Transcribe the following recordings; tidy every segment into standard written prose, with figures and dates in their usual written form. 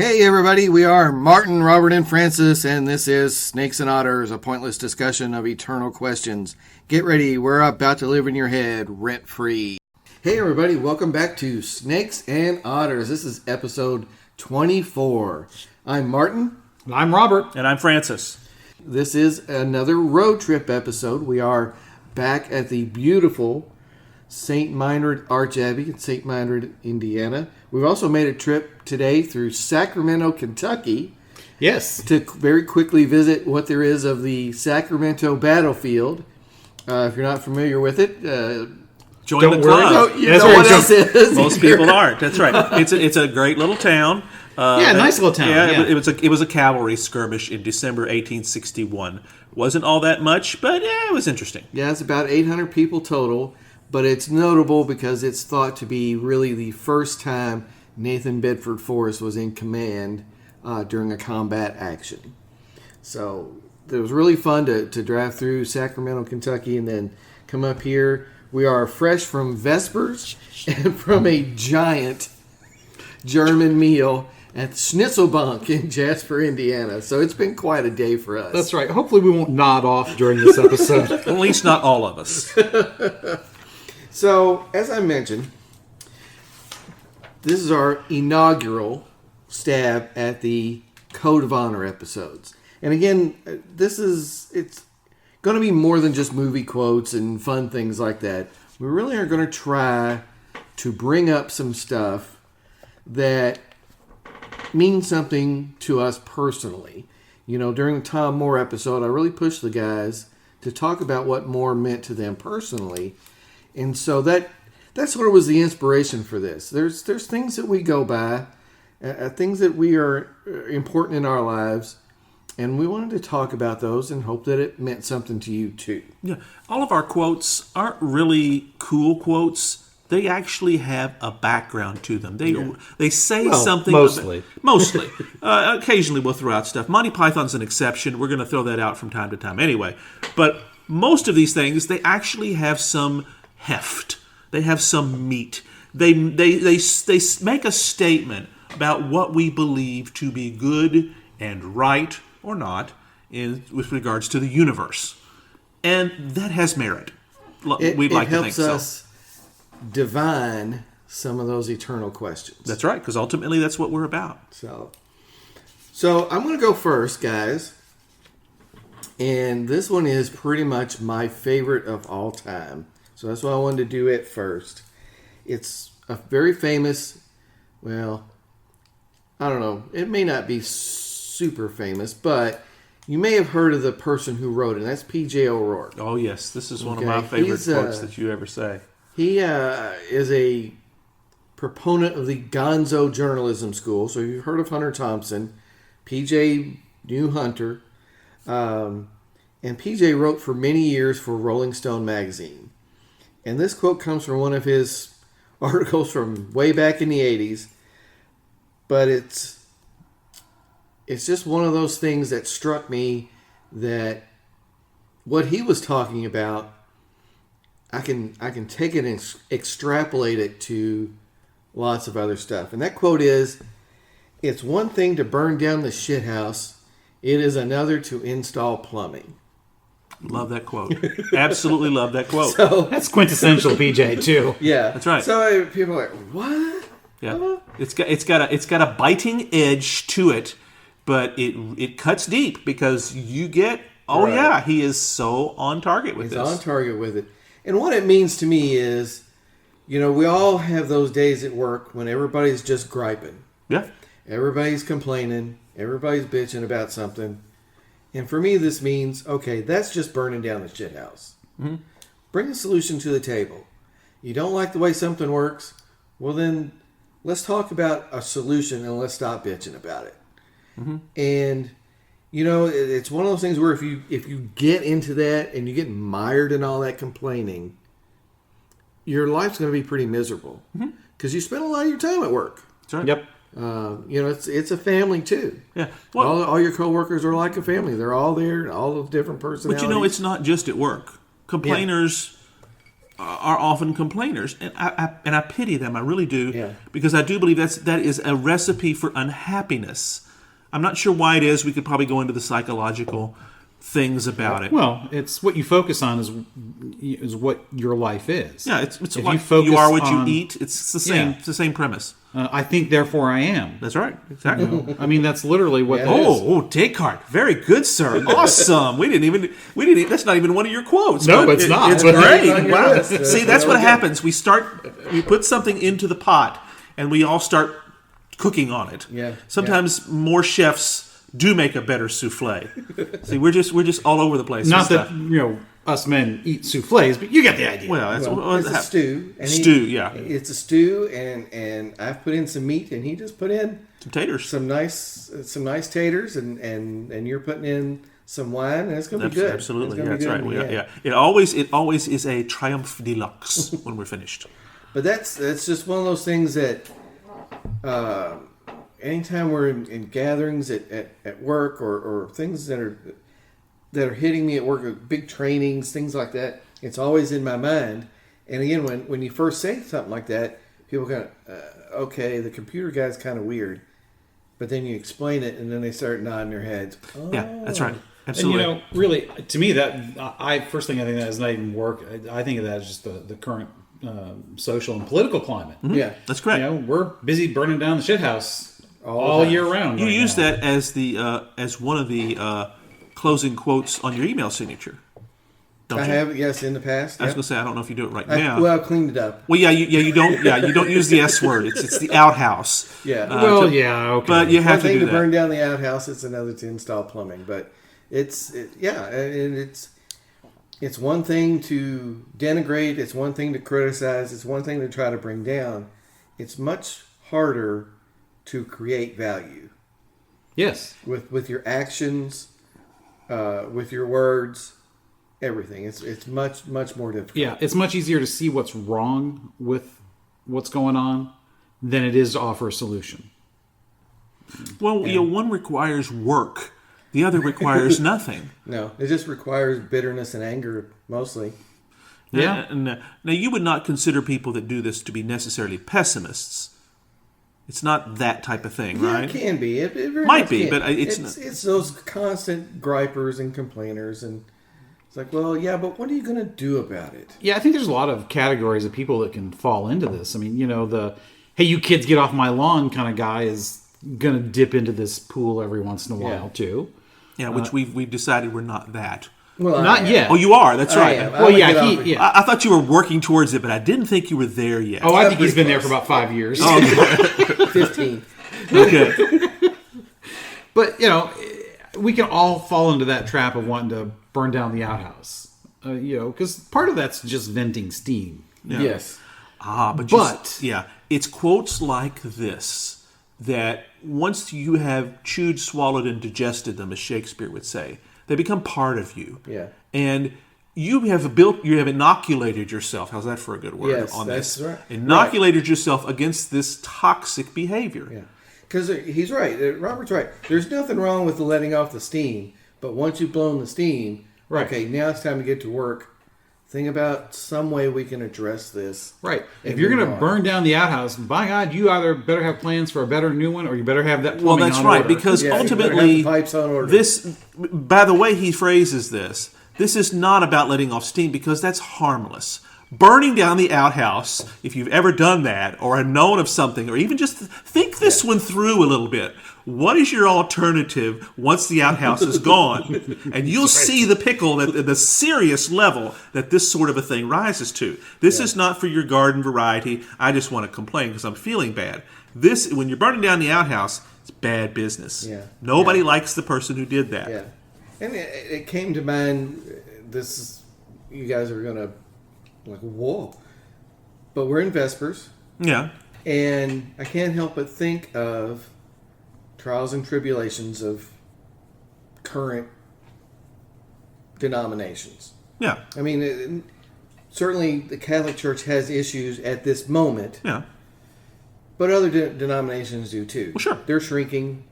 Hey everybody, we are Martin, Robert, and Francis, and this is Snakes and Otters, a pointless discussion of eternal questions. Get ready, we're about to live in your head rent-free. Hey everybody, welcome back to Snakes and Otters. This is episode 24. I'm Martin. I'm Robert. And I'm Francis. This is another road trip episode. We are back at the beautiful St. Meinrad Archabbey in St. Meinrad, Indiana. We've also made a trip today through Sacramento, Kentucky. Yes. To very quickly visit what there is of the Sacramento battlefield. If you're not familiar with it, join the club. You know what else is. Most people aren't. That's right. It's a great little town. Nice little town. Yeah. It was a cavalry skirmish in December 1861. Wasn't all that much, but it was interesting. Yeah, it's about 800 people total. But it's notable because it's thought to be really the first time Nathan Bedford Forrest was in command during a combat action. So it was really fun to drive through Sacramento, Kentucky, and then come up here. We are fresh from Vespers and from a giant German meal at Schnitzelbank in Jasper, Indiana. So it's been quite a day for us. That's right. Hopefully we won't nod off during this episode. At least not all of us. So, as I mentioned, this is our inaugural stab at the Code of Honor episodes. And again, it's going to be more than just movie quotes and fun things like that. We really are going to try to bring up some stuff that means something to us personally. You know, during the Tom Moore episode, I really pushed the guys to talk about what Moore meant to them personally. And so that sort of was the inspiration for this. There's things that we go by, things that we are important in our lives, and we wanted to talk about those and hope that it meant something to you too. Yeah, all of our quotes aren't really cool quotes. They actually have a background to them. They say something. Mostly. Mostly. Occasionally we'll throw out stuff. Monty Python's an exception. We're going to throw that out from time to time anyway. But most of these things, they actually have some heft. They have some meat. They make a statement about what we believe to be good and right or not with regards to the universe, and that has merit. We'd like to think so. It helps us divine some of those eternal questions. That's right, because ultimately that's what we're about. So I'm going to go first, guys, and this one is pretty much my favorite of all time. So that's why I wanted to do it first. It's a very famous, well, I don't know. It may not be super famous, but you may have heard of the person who wrote it. And that's P.J. O'Rourke. Oh, yes. This is one of my favorite quotes that you ever say. He is a proponent of the Gonzo Journalism School. So you've heard of Hunter Thompson. P.J. knew Hunter. And P.J. wrote for many years for Rolling Stone magazine. And this quote comes from one of his articles from way back in the 80s. But it's just one of those things that struck me that what he was talking about, I can take it and extrapolate it to lots of other stuff. And that quote is, "It's one thing to burn down the shithouse. It is another to install plumbing." Love that quote. Absolutely love that quote. So, that's quintessential PJ too. Yeah, that's right. So people are like, "What?" Yeah, it's got a biting edge to it, but it cuts deep because you get. Oh right. Yeah, he is so on target with this. He's on target with it, and what it means to me is, you know, we all have those days at work when everybody's just griping. Yeah, everybody's complaining, everybody's bitching about something. And for me, this means, okay, that's just burning down the shithouse. Mm-hmm. Bring a solution to the table. You don't like the way something works? Well, then let's talk about a solution and let's stop bitching about it. Mm-hmm. And, you know, it's one of those things where if you get into that and you get mired in all that complaining, your life's going to be pretty miserable. Because you spend a lot of your time at work. That's right. Yep. You know, it's a family too. Yeah, well, all your coworkers are like a family. They're all there, all of different personalities. But you know, it's not just at work. Complainers are often complainers, and I pity them. I really do, Yeah. because I do believe that is a recipe for unhappiness. I'm not sure why it is. We could probably go into the psychological things about it. Well, it's what you focus on is what your life is. Yeah, it's if like you focus you are what on, you eat. It's the same. Yeah. It's the same premise. I think, therefore I am. That's right. Exactly. I mean, that's literally what. Yeah. that is. Oh, Descartes. Very good, sir. Awesome. We didn't even. That's not even one of your quotes. No, but it's not. It's But it's great. on your Wow. list. See, that's what happens. We put something into the pot, and we all start cooking on it. Yeah. Sometimes more chefs do make a better souffle. See, we're just all over the place. Not with that stuff. us men eat souffles, but you get the idea. Well, that's Well, it's a stew. And Stew, yeah. It's a stew, and I've put in some meat, and he just put in Some taters. some nice taters, and you're putting in some wine, and it's going to be good. Absolutely. It's Yeah, gonna be that's right. good, Yeah. It always is a triumph deluxe when we're finished. But that's just one of those things that anytime we're in gatherings at work or things that are hitting me at work, big trainings, things like that, it's always in my mind. And again, when you first say something like that, people kind of, okay, the computer guy's kind of weird. But then you explain it, and then they start nodding their heads. Oh. Yeah, that's right. And Absolutely. really, to me, first thing I think that is not even work. I think of that as just the current social and political climate. Yeah. That's correct. We're busy burning down the shithouse all year round. You right use now. that as one of the closing quotes on your email signature. Don't I you? have, yes, in the past. I was Yep. going to say I don't know if you do it right now. Well, I cleaned it up. Well, you don't use the S word. It's the outhouse. Yeah. Okay. But you have One to thing do to that. burn down the outhouse, it's another to install plumbing. But it's one thing to denigrate, it's one thing to criticize, it's one thing to try to bring down. It's much harder to create value Yes. with your actions, with your words, everything. It's much more difficult. Yeah, it's much easier to see what's wrong with what's going on than it is to offer a solution. Well, one requires work. The other requires nothing. No, it just requires bitterness and anger mostly. Yeah. Now, you would not consider people that do this to be necessarily pessimists. It's not that type of thing, Yeah, right? it can be. It very Might much be, can. but it's it's those constant gripers and complainers, and it's like, well, yeah, but what are you going to do about it? Yeah, I think there's a lot of categories of people that can fall into this. I mean, the hey, you kids get off my lawn kind of guy is going to dip into this pool every once in a while, too. Yeah, which we've decided we're not that. Well, Not I am. yet. Oh, you are. That's I right. am. Well, I yeah, would get off I thought you were working towards it, but I didn't think you were there yet. Oh, I think he's pretty been there for close. about 5 years. it 15. Okay. But, we can all fall into that trap of wanting to burn down the outhouse. Because part of that's just venting steam. Yes. But- it's quotes like this that once you have chewed, swallowed, and digested them, as Shakespeare would say, they become part of you. Yeah. And you have inoculated yourself. How's that for a good word? Yes, on that's this? right. Inoculated yourself against this toxic behavior. Yeah. Because he's right. Robert's right. There's nothing wrong with letting off the steam, but once you've blown the steam, Right. okay, now it's time to get to work. Think about some way we can address this. Right. And If you're going move to on. burn down the outhouse, by God, you either better have plans for a better new one, or you better have that Well, plumbing that's on right, order. because Yeah, you better have ultimately, the pipes on order. this, by the way he phrases this is not about letting off steam, because that's harmless. Burning down the outhouse, if you've ever done that, or have known of something, or even just think this one through a little bit. What is your alternative once the outhouse is gone? And you'll see the pickle, the serious level that this sort of a thing rises to. This is not for your garden variety. I just want to complain because I'm feeling bad. This, when you're burning down the outhouse, it's bad business. Yeah. Nobody likes the person who did that. Yeah. And it came to mind, this is, you guys are going to, like, whoa. But we're in Vespers, Yeah. and I can't help but think of trials and tribulations of current denominations. Yeah. I mean, certainly the Catholic Church has issues at this moment, Yeah. but other denominations do too. Well, sure. They're shrinking.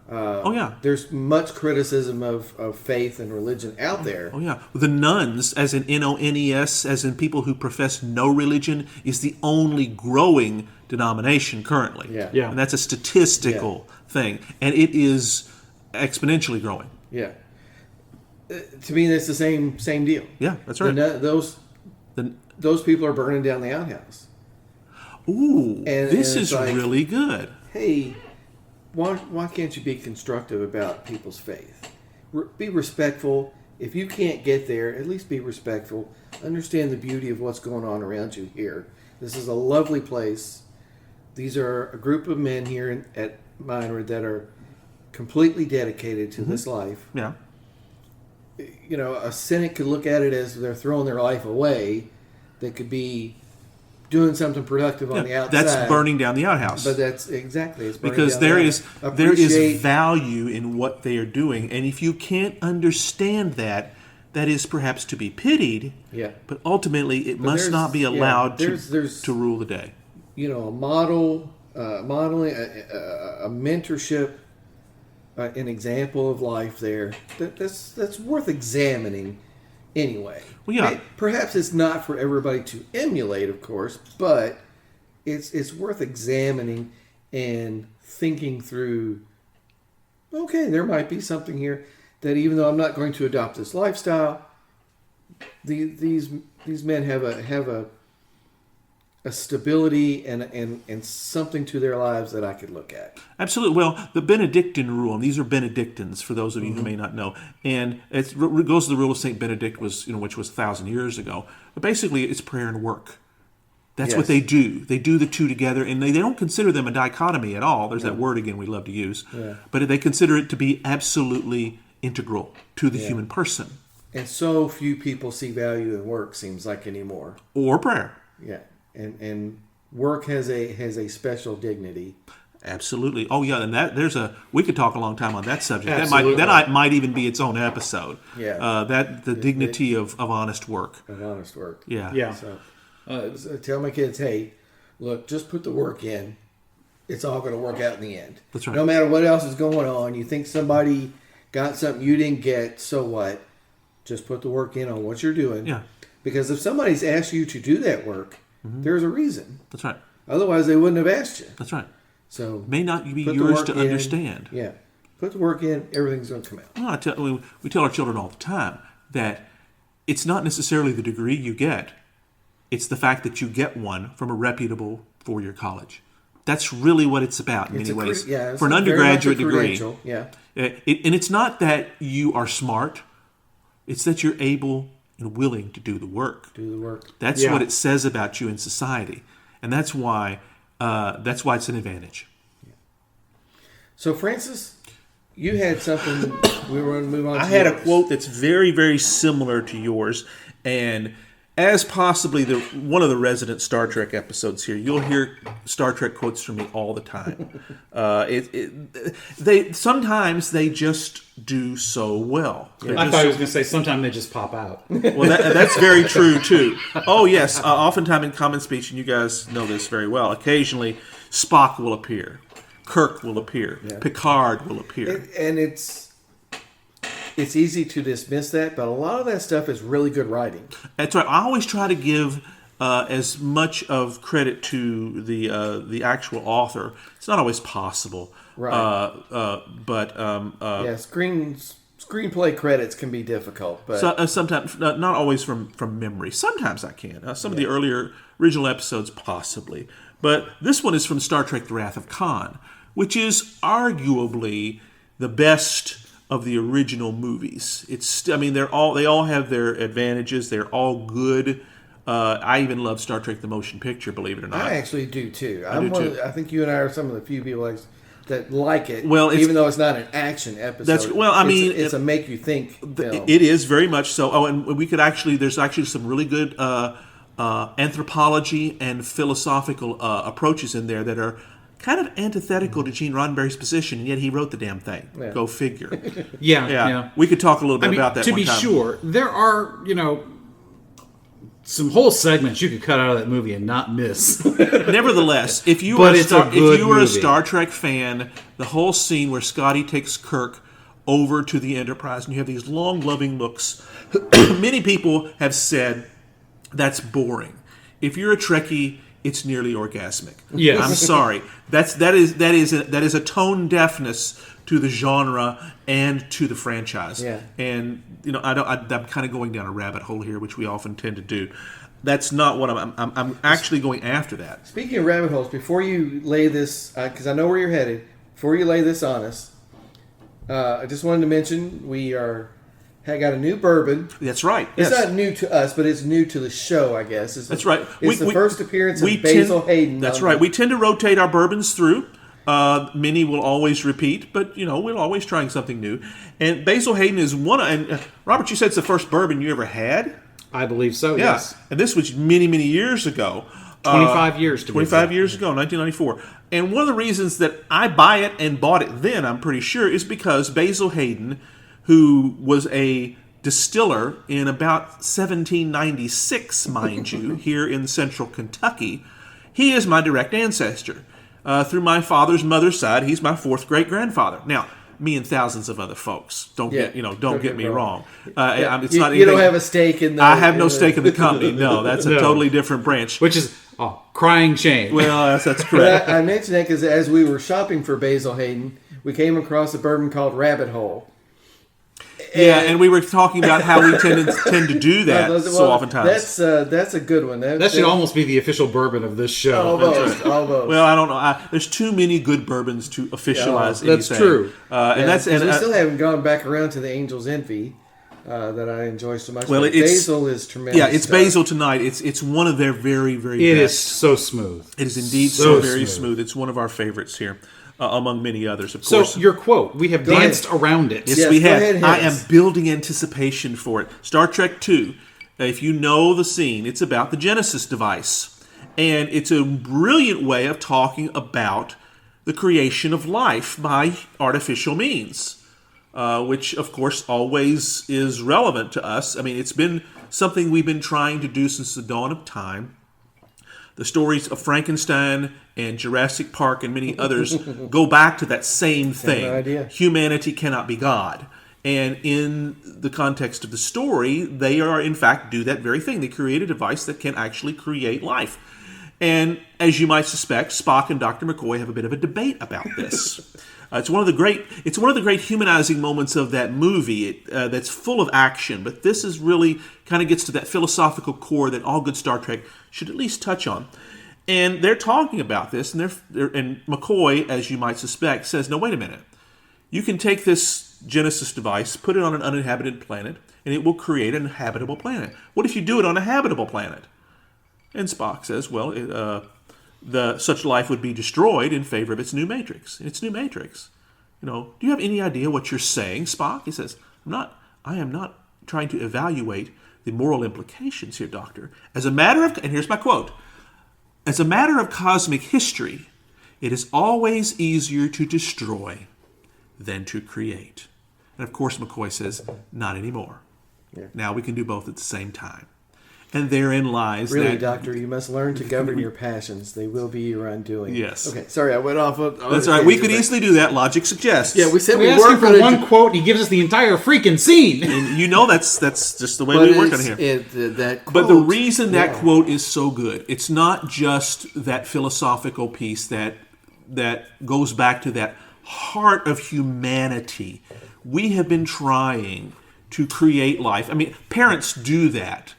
Oh yeah. There's much criticism of faith and religion out there. Oh yeah. The nuns, as in NONES, as in people who profess no religion, is the only growing denomination currently. Yeah. And that's a statistical thing, and it is exponentially growing. Yeah. To me, that's the same deal. Yeah, that's right. Those people are burning down the outhouse. Ooh, this and is like, really good. Hey, why can't you be constructive about people's faith? Be respectful. If you can't get there, at least be respectful. Understand the beauty of what's going on around you here. This is a lovely place. These are a group of men here at Minor that are completely dedicated to this life. Yeah. You know, a cynic could look at it as they're throwing their life away. They could be doing something productive on the outside. That's burning down the outhouse. But that's exactly it's burning because down there the is value in what they are doing, and if you can't understand that, that is perhaps to be pitied. Yeah. But ultimately, it must not be allowed to rule the day. You know, a modeling, a mentorship, an example of life there. That's worth examining. Anyway, well, yeah. Perhaps it's not for everybody to emulate, of course, but it's worth examining and thinking through. Okay, there might be something here that even though I'm not going to adopt this lifestyle, these men have a stability and something to their lives that I could look at. Absolutely. Well, the Benedictine rule, and these are Benedictines for those of you who may not know, and it goes to the rule of Saint Benedict, which was 1,000 years ago. But basically, it's prayer and work. That's what they do. They do the two together, and they don't consider them a dichotomy at all. There's that word again we love to use, but they consider it to be absolutely integral to the human person. And so few people see value in work, seems like, anymore. Or prayer. Yeah. And work has a special dignity. Absolutely. Oh yeah, and we could talk a long time on that subject. Absolutely. That might even be its own episode. Yeah. The dignity of honest work. Of honest work. Yeah. Yeah. So tell my kids, hey, look, just put the work in. It's all going to work out in the end. That's right. No matter what else is going on, you think somebody got something you didn't get, so what? Just put the work in on what you're doing. Yeah. Because if somebody's asked you to do that work, there's a reason. That's right. Otherwise, they wouldn't have asked you. That's right. So may not be yours to understand. Yeah. Put the work in, everything's going to come out. Well, we tell our children all the time that it's not necessarily the degree you get. It's the fact that you get one from a reputable four-year college. That's really what it's about in many ways. For an undergraduate degree. Yeah. And it's not that you are smart. It's that you're able and willing to do the work. Do the work. That's what it says about you in society. And that's why it's an advantage. So, Francis, you had something we were going to move on to. I had a quote that's very, very similar to yours. And as possibly one of the resident Star Trek episodes here, you'll hear Star Trek quotes from me all the time. Sometimes they just do so well. I thought he was going to say sometimes they just pop out. Well, that's very true too. Oh yes, oftentimes in common speech, and you guys know this very well. Occasionally, Spock will appear, Kirk will appear, Picard will appear, and it's easy to dismiss that, but a lot of that stuff is really good writing. That's right. I always try to give as much of credit to the actual author. It's not always possible, right? But screenplay credits can be difficult, but sometimes not always from memory. Sometimes I can. Some of the earlier original episodes, possibly, but this one is from Star Trek: The Wrath of Khan, which is arguably the best of the original movies. They all have their advantages. They're all good. I even love Star Trek: The Motion Picture, believe it or not. I actually do too. I think you and I are some of the few people that like it. Well, even though it's not an action episode. It's a make you think film. It is very much so. Oh, and there's actually some really good anthropology and philosophical approaches in there that are kind of antithetical to Gene Roddenberry's position, and yet he wrote the damn thing. Yeah. Go figure. Yeah. We could talk a little bit about that. To be sure, there are some whole segments you could cut out of that movie and not miss. Nevertheless, if you But were, it's a if good you were a movie. Star Trek fan, the whole scene where Scotty takes Kirk over to the Enterprise and you have these long, loving looks, many people have said that's boring. If you're a Trekkie, it's nearly orgasmic. Yes. I'm sorry. That is a tone deafness to the genre and to the franchise. Yeah. And I'm kind of going down a rabbit hole here, which we often tend to do. That's not what I'm actually going after that. Speaking of rabbit holes, before you lay this, because I know where you're headed, before you lay this on us, I just wanted to mention we got a new bourbon. That's right. It's Yes. not new to us, but it's new to the show, I guess. That's right. It's the first appearance of Basil Hayden. That's right. We tend to rotate our bourbons through. Many will always repeat, but we're always trying something new. And Basil Hayden is one. And Robert, you said it's the first bourbon you ever had. I believe so, Yeah. yes. And this was many, many years ago. 25 years to be 25 exact. years ago, 1994. And one of the reasons that I buy it and bought it then, I'm pretty sure, is because Basil Hayden, who was a distiller in about 1796, mind you, here in central Kentucky, he is my direct ancestor. Through my father's mother's side, he's my fourth great-grandfather. Now, me and thousands of other folks. Don't get me wrong. It's You not don't anything- have a stake in the. I have no stake in the company. No, that's a No. totally different branch. Which is crying shame. Well, that's correct. But I mentioned that because as we were shopping for Basil Hayden, we came across a bourbon called Rabbit Hole. Yeah, and we were talking about how we tend to do that Well, so oftentimes. That's a good one. That should almost be the official bourbon of this show. almost. Well, I don't know. There's too many good bourbons to officialize anything. that's true. We still haven't gone back around to the Angel's Envy that I enjoy so much. Well, But it's- Basil is tremendous. Yeah, it's stuff. Basil tonight. It's one of their very, very It best. is so smooth. It is indeed so very smooth. It's one of our favorites here, among many others, of So, course. your quote, we have ahead. danced around it. Yes, Yes, we go have. ahead and hit I am us. building anticipation for it. Star Trek II, if you know the scene, it's about the Genesis device. And it's a brilliant way of talking about the creation of life by artificial means, which, of course, always is relevant to us. I mean, it's been something we've been trying to do since the dawn of time. The stories of Frankenstein and Jurassic Park and many others go back to that same thing. idea. Humanity cannot be God. And in the context of the story, they are, in fact, do that very thing. They create a device that can actually create life. And as you might suspect, Spock and Dr. McCoy have a bit of a debate about this. It's one of the great humanizing moments of that movie that's full of action. But this is really kind of gets to that philosophical core that all good Star Trek should at least touch on. And they're talking about this, and and McCoy, as you might suspect, says, "No, wait a minute. You can take this Genesis device, put it on an uninhabited planet, and it will create an habitable planet. What if you do it on a habitable planet?" And Spock says, "Well, such life would be destroyed in favor of its new matrix. Its new matrix. Do you have any idea what you're saying, Spock?" He says, I am not trying to evaluate the moral implications here, Doctor. As a matter of, and here's my quote, as a matter of cosmic history, it is always easier to destroy than to create. And of course, McCoy says, not anymore. Yeah. Now we can do both at the same time. And therein lies Really, that... Doctor, you must learn to govern your passions. They will be your undoing. Yes. Okay, sorry, I went off. That's all right. We could easily do that. Logic suggests. Yeah, we said We we asked him weren't for going one to. quote, and he gives us the entire freaking scene. And that's just the way we work on here. That quote, But the reason that quote is so good, it's not just that philosophical piece that goes back to that heart of humanity. We have been trying to create life. I mean, parents do that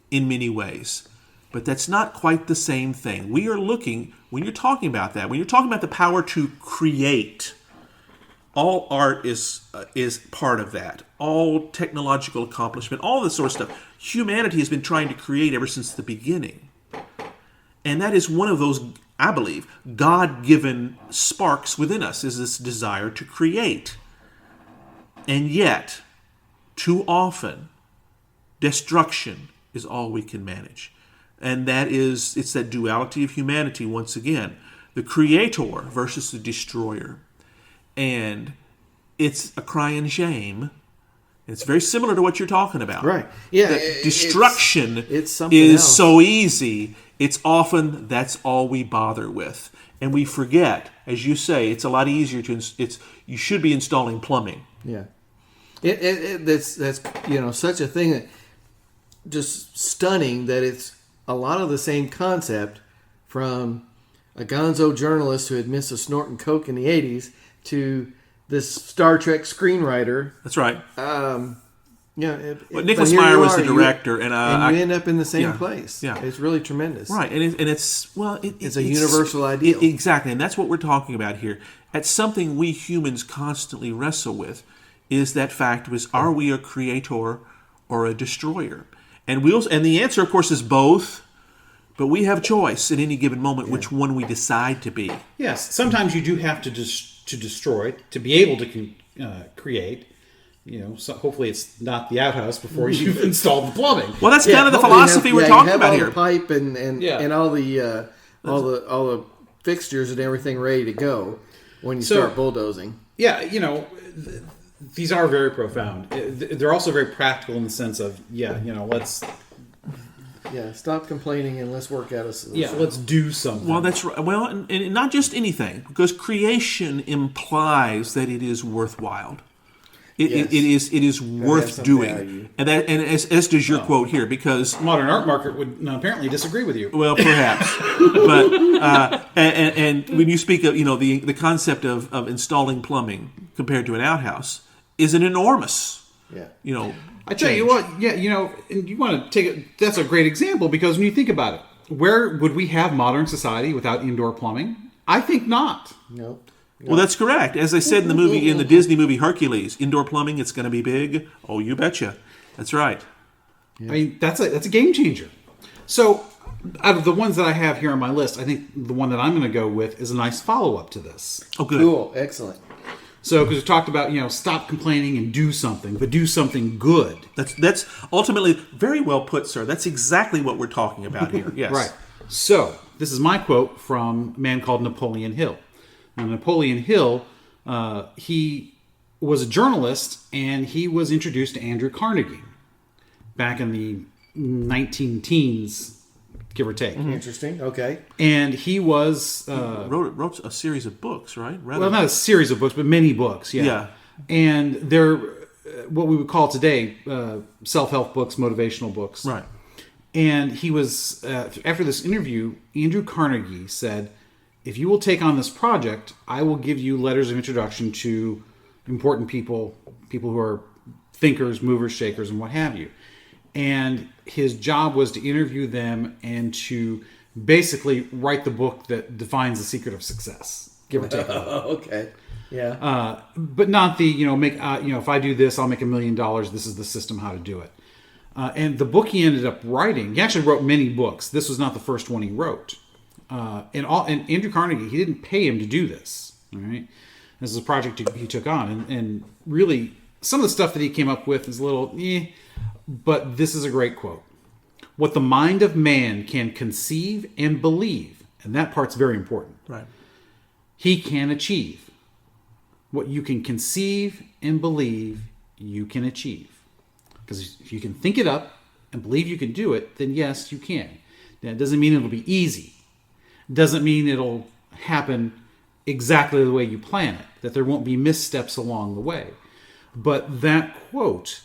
in many ways, but that's not quite the same thing. We are looking, when you're talking about that, when you're talking about the power to create, all art is part of that. All technological accomplishment, all this sort of stuff. Humanity has been trying to create ever since the beginning. And that is one of those, I believe, God-given sparks within us, is this desire to create. And yet, too often, destruction is all we can manage. And it's that duality of humanity once again. The creator versus the destroyer. And it's a crying shame It's very similar to what you're talking about. Right. Yeah. That destruction it's something is else. so easy. It's often that's all we bother with. And we forget, as you say, it's a lot easier you should be installing plumbing. Yeah. That's such a thing that just stunning that it's a lot of the same concept from a gonzo journalist who admits to snorting coke in the 80s to this Star Trek screenwriter. That's right. But Nicholas Meyer was the director, and you end up in the same place. Yeah, it's really tremendous. Right, it's a universal ideal. Exactly, and that's what we're talking about here. It's something we humans constantly wrestle with. Is that fact? Are we a creator or a destroyer? And the answer, of course, is both. But we have choice at any given moment which one we decide to be. Yes, sometimes you do have to destroy to be able to create. So hopefully it's not the outhouse before you've installed the plumbing. Well, that's kind of the philosophy we're talking about here. The pipe and all the fixtures and everything ready to go when you start bulldozing. Yeah, these are very profound. They're also very practical in the sense of let's. Yeah, stop complaining and let's work out a solution. Yeah, let's do something. Well, that's right. Well, and not just anything, because creation implies that it is worthwhile. It is worth doing, value. and as does your quote here, because modern art market would apparently disagree with you. Well, perhaps, but and when you speak of the concept of installing plumbing compared to an outhouse is an enormous I tell you what, and you want to take it. That's a great example because when you think about it, where would we have modern society without indoor plumbing? I think not. No. Well, that's correct. As I said in the Disney movie Hercules, indoor plumbing, it's going to be big. Oh, you betcha. That's right. Yeah. I mean, that's a game changer. So, out of the ones that I have here on my list, I think the one that I'm going to go with is a nice follow-up to this. Oh, good. Cool. Excellent. So, because we talked about, stop complaining and do something, but do something good. That's ultimately very well put, sir. That's exactly what we're talking about here. Yes. Right. So, this is my quote from a man called Napoleon Hill. Now, Napoleon Hill, he was a journalist, and he was introduced to Andrew Carnegie back in the 19-teens, give or take. Mm-hmm. Interesting. Okay. And he was... wrote a series of books, right? Well, not a series of books, but many books, yeah. And they're what we would call today self-help books, motivational books. Right. And he was, after this interview, Andrew Carnegie said, if you will take on this project, I will give you letters of introduction to important people who are thinkers, movers, shakers, and what have you. And his job was to interview them and to basically write the book that defines the secret of success, give or take. Okay. Yeah. But not the, if I do this, I'll make $1 million. This is the system how to do it. And the book he ended up writing, he actually wrote many books. This was not the first one he wrote. And Andrew Carnegie, he didn't pay him to do this. All right, this is a project he took on, and really some of the stuff that he came up with is a little, but this is a great quote. What the mind of man can conceive and believe, and that part's very important. Right. He can achieve. What you can conceive and believe, you can achieve. Because if you can think it up and believe you can do it, then yes, you can. Now, it doesn't mean it'll be easy. Doesn't mean it'll happen exactly the way you plan it, that there won't be missteps along the way. But that quote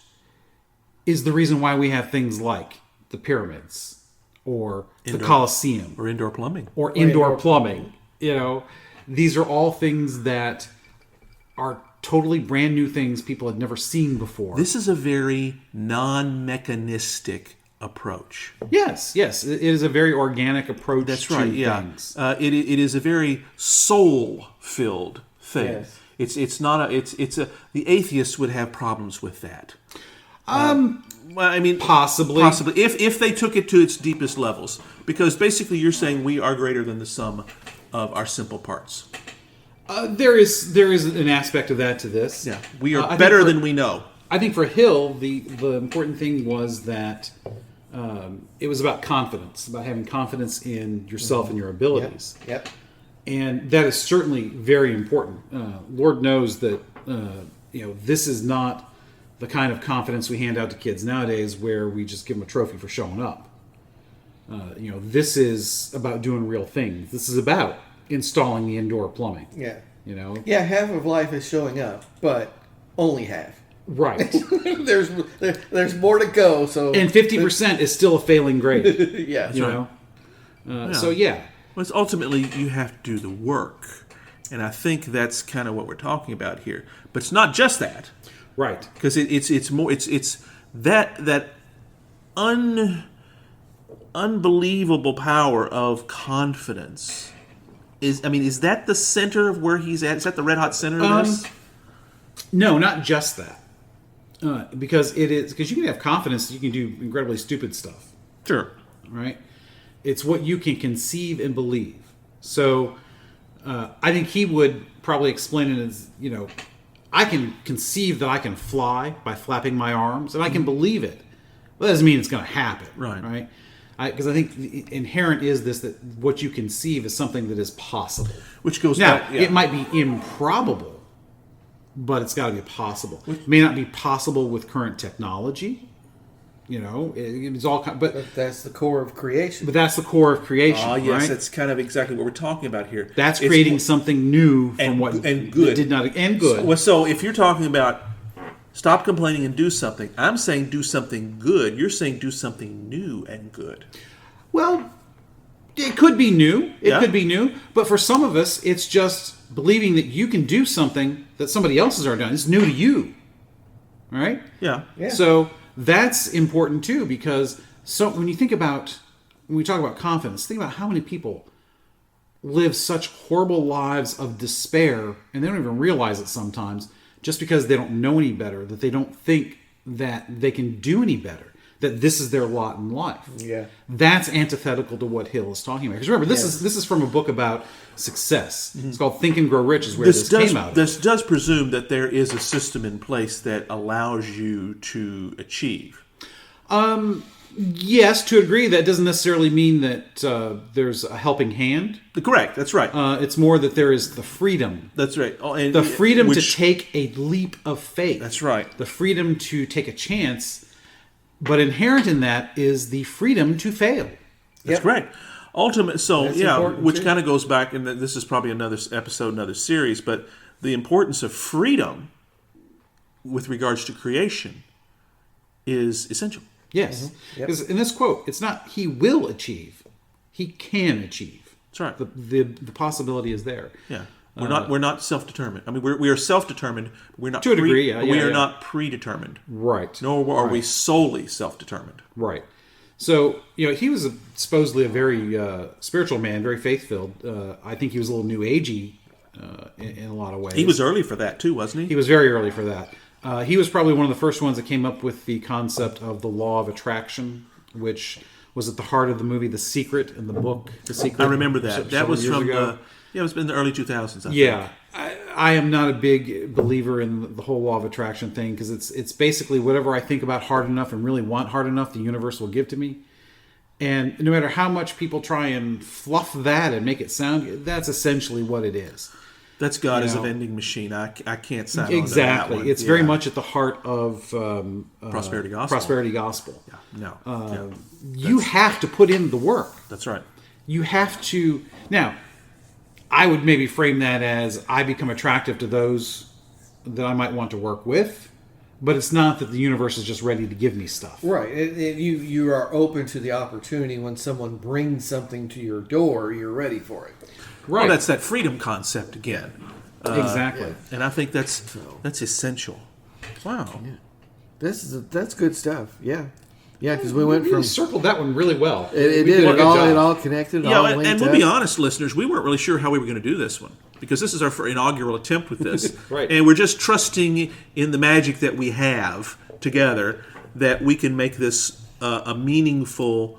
is the reason why we have things like the pyramids or the Colosseum. Or indoor plumbing. Or indoor plumbing. These are all things that are totally brand new things people had never seen before. This is a very non-mechanistic approach. Yes. It is a very organic approach. That's to right. Yeah, things. It is a very soul-filled thing. Yes. It's not the atheists would have problems with that. Well, I mean, possibly if they took it to its deepest levels, because basically you're saying we are greater than the sum of our simple parts. There is an aspect of that to this. Yeah, we are better than we know. I think for Hill, the important thing was that it was about confidence, about having confidence in yourself and your abilities. Yep. And that is certainly very important. Lord knows that this is not the kind of confidence we hand out to kids nowadays, where we just give them a trophy for showing up. This is about doing real things. This is about installing the indoor plumbing. Yeah. Yeah, half of life is showing up, but only half. Right. there's more to go. So and 50% is still a failing grade. Yeah. So yeah. Well, it's ultimately you have to do the work, and I think that's kind of what we're talking about here. But it's not just that, right? Because it's more it's that unbelievable power of confidence. Is that the center of where he's at? Is that the red hot center of this? No, not just that. Because you can have confidence that you can do incredibly stupid stuff. Sure. Right? It's what you can conceive and believe. So I think he would probably explain it as, I can conceive that I can fly by flapping my arms, and I can believe it. Well, that doesn't mean it's going to happen. Right? Because I think the inherent is this, that what you conceive is something that is possible. Which goes now, back... Yeah. It might be improbable, but it's got to be possible. It may not be possible with current technology. It's all... But that's the core of creation. But that's the core of creation, yes, right? that's kind of exactly what we're talking about here. That's creating something new from what and good. Did not... And good. So if you're talking about stop complaining and do something, I'm saying do something good. You're saying do something new and good. Well, it could be new. It could be new. But for some of us, it's just believing that you can do something that somebody else has already done. It's new to you. Right? Yeah. So that's important too, because when we talk about confidence, think about how many people live such horrible lives of despair, and they don't even realize it sometimes, just because they don't know any better, that they don't think that they can do any better, that this is their lot in life. Yeah. That's antithetical to what Hill is talking about. Because remember, this is from a book about success. Mm-hmm. It's called Think and Grow Rich, is where this came out of. This does presume that there is a system in place that allows you to achieve. Yes, to a degree. That doesn't necessarily mean that there's a helping hand. Correct, that's right. It's more that there is the freedom. That's right. And the freedom to take a leap of faith. That's right. The freedom to take a chance. But inherent in that is the freedom to fail. That's correct. Ultimate. So That's which kind of goes back, and this is probably another episode, another series. But the importance of freedom with regards to creation is essential. Yes, because in this quote, it's not he will achieve, he can achieve. That's right. The possibility is there. Yeah, we're not self-determined. I mean, we are self-determined. We're not to a degree. We are not predetermined. Right. Nor are we solely self-determined. Right. So he was supposedly a very spiritual man, very faith-filled. I think he was a little new agey in a lot of ways. He was early for that too, wasn't he? He was very early for that. He was probably one of the first ones that came up with the concept of the law of attraction, which was at the heart of the movie The Secret and the book The Secret. I remember that. That was from it was in the early 2000s. I think. I am not a big believer in the whole law of attraction thing, because it's basically whatever I think about hard enough and really want hard enough, the universe will give to me. And no matter how much people try and fluff that and make it sound, that's essentially what it is. That's God as a vending machine. I can't sign on to that exactly. one. It's very much at the heart of prosperity gospel. Prosperity gospel. Yeah. No. You have to put in the work. That's right. You have to. Now, I would maybe frame that as I become attractive to those that I might want to work with, but it's not that the universe is just ready to give me stuff. Right. You are open to the opportunity. When someone brings something to your door, you're ready for it. Right. Well, that's that freedom concept again. Exactly. And I think that's essential. Wow. Yeah. That's good stuff. Yeah. Yeah, because we went from... circled that one really well. It did. It all connected. Yeah, and we'll be honest, listeners, we weren't really sure how we were going to do this one, because this is our inaugural attempt with this. Right. And we're just trusting in the magic that we have together that we can make this a meaningful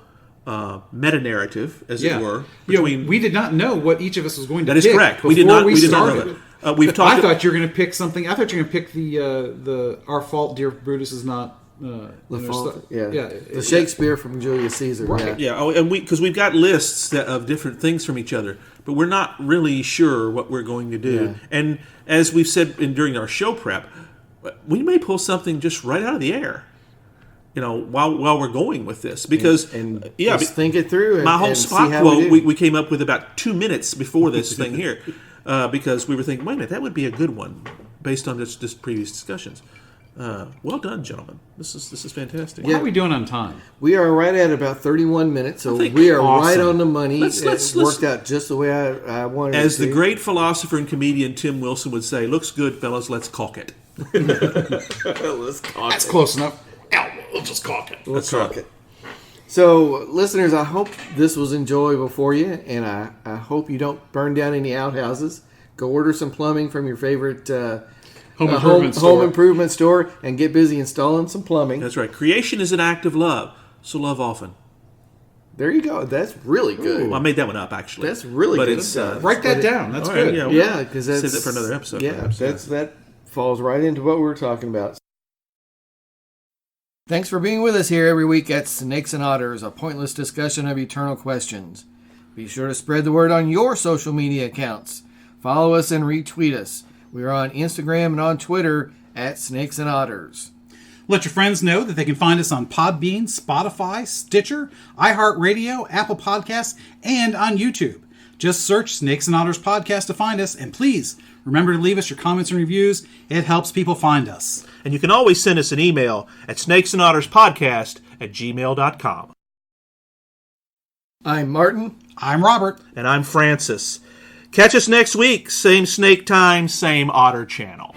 meta-narrative, as it were. We did not know what each of us was going to pick. That is correct. We did not know that. I thought you were going to pick something. I thought you were going to pick the Our Fault, Dear Brutus is not... the Shakespeare from Julius Caesar. Right. Yeah. Oh, and because we've got lists of different things from each other, but we're not really sure what we're going to do. Yeah. And as we've said during our show prep, we may pull something just right out of the air. While we're going with this, because just think it through. My whole and Spock quote we came up with about 2 minutes before this thing here, because we were thinking, wait a minute, that would be a good one based on this previous discussions. Well done, gentlemen. This is fantastic. How are we doing on time? We are right at about 31 minutes, so think we are awesome. right on the money. Let's worked out just the way I wanted As it to. the great philosopher and comedian Tim Wilson would say, looks good, fellas, let's caulk it. Let's caulk That's it. close enough. We'll just caulk it. Let's caulk it. So, listeners, I hope this was enjoyable for you, and I hope you don't burn down any outhouses. Go order some plumbing from your favorite home improvement store and get busy installing some plumbing. That's right. Creation is an act of love, so love often. There you go. That's really good. Well, I made that one up, actually. That's really but good. It's, Write that down. That's all right, good. yeah, because that's... save that for another episode. Yeah, perhaps. that falls right into what we're talking about. Thanks for being with us here every week at Snakes and Otters, a pointless discussion of eternal questions. Be sure to spread the word on your social media accounts. Follow us and retweet us. We are on Instagram and on Twitter at Snakes and Otters. Let your friends know that they can find us on Podbean, Spotify, Stitcher, iHeartRadio, Apple Podcasts, and on YouTube. Just search Snakes and Otters Podcast to find us, and please remember to leave us your comments and reviews. It helps people find us. And you can always send us an email at snakesandotterspodcast@gmail.com. I'm Martin. I'm Robert. And I'm Francis. Catch us next week. Same snake time, same otter channel.